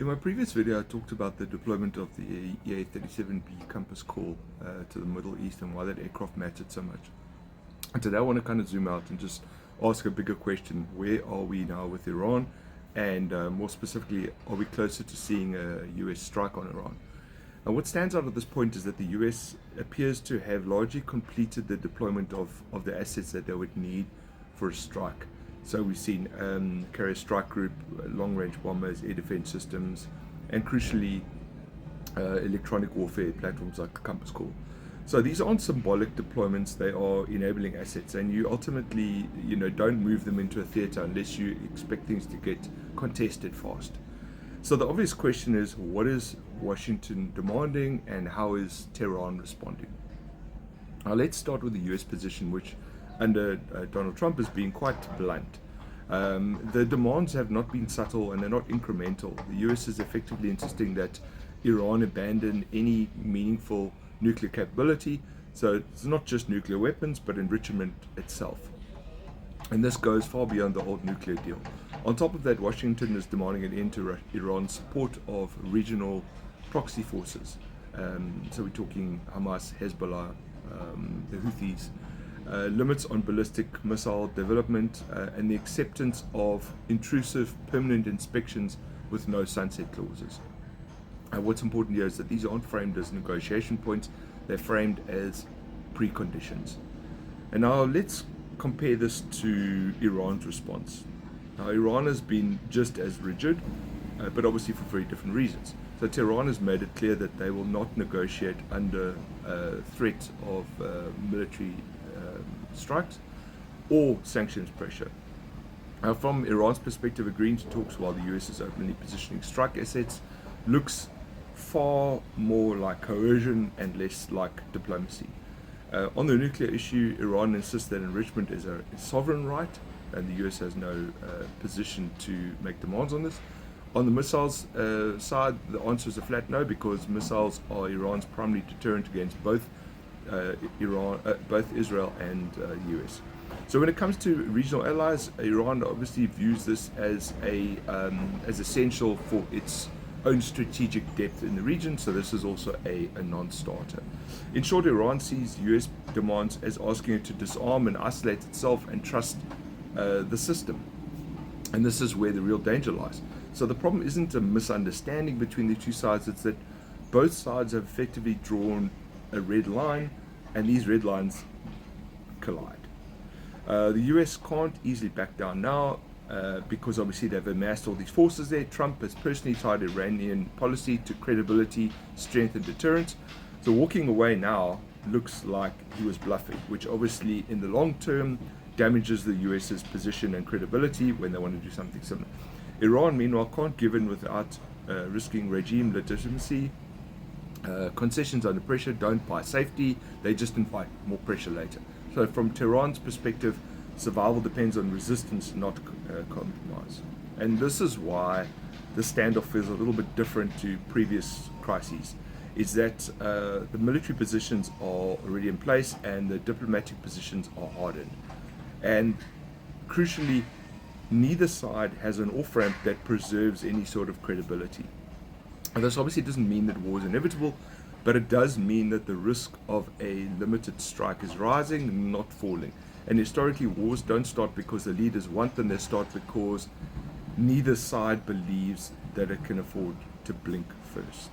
In my previous video, I talked about the deployment of the EA-37B Compass Call to the Middle East and why that aircraft mattered so much. And today I want to kind of zoom out and just ask a bigger question. Where are we now with Iran? And more specifically, are we closer to seeing a US strike on Iran? And what stands out at this point is that the US appears to have largely completed the deployment of the assets that they would need for a strike. So we've seen carrier strike group, long-range bombers, air defense systems, and crucially electronic warfare platforms like the Compass Call. So these aren't symbolic deployments, they are enabling assets, and you ultimately don't move them into a theater unless you expect things to get contested fast. So the obvious question is, what is Washington demanding and how is Tehran responding? Now let's start with the US position, which under Donald Trump has been quite blunt. The demands have not been subtle and they're not incremental. The US is effectively insisting that Iran abandon any meaningful nuclear capability. So it's not just nuclear weapons, but enrichment itself. And this goes far beyond the old nuclear deal. On top of that, Washington is demanding an end to Iran's support of regional proxy forces. So we're talking Hamas, Hezbollah, the Houthis, limits on ballistic missile development, and the acceptance of intrusive permanent inspections with no sunset clauses. What's important here is that these aren't framed as negotiation points, they're framed as preconditions. And now let's compare this to Iran's response. Now Iran has been just as rigid, but obviously for very different reasons. So Tehran has made it clear that they will not negotiate under threat of military strikes or sanctions pressure. Now, from Iran's perspective, agreeing to talks while the US is openly positioning strike assets looks far more like coercion and less like diplomacy. On the nuclear issue, Iran insists that enrichment is a sovereign right, and the US has no position to make demands on this. On the missiles side, the answer is a flat no, because missiles are Iran's primary deterrent against both both Israel and US. So when it comes to regional allies, Iran obviously views this as essential for its own strategic depth in the region. So this is also a non-starter. In short, Iran sees US demands as asking it to disarm and isolate itself and trust the system. And this is where the real danger lies. So the problem isn't a misunderstanding between the two sides, it's that both sides have effectively drawn a red line, and these red lines collide. The US can't easily back down now because obviously they've amassed all these forces there. Trump has personally tied Iranian policy to credibility, strength, and deterrence. So walking away now looks like he was bluffing, which obviously in the long term damages the US's position and credibility when they want to do something similar. Iran, meanwhile, can't give in without risking regime legitimacy. Concessions under pressure don't buy safety, they just invite more pressure later. So from Tehran's perspective, survival depends on resistance, not compromise. And this is why the standoff feels a little bit different to previous crises, is that the military positions are already in place and the diplomatic positions are hardened. And crucially, neither side has an off-ramp that preserves any sort of credibility. And this obviously doesn't mean that war is inevitable, but it does mean that the risk of a limited strike is rising, not falling. And historically, wars don't start because the leaders want them, they start because neither side believes that it can afford to blink first.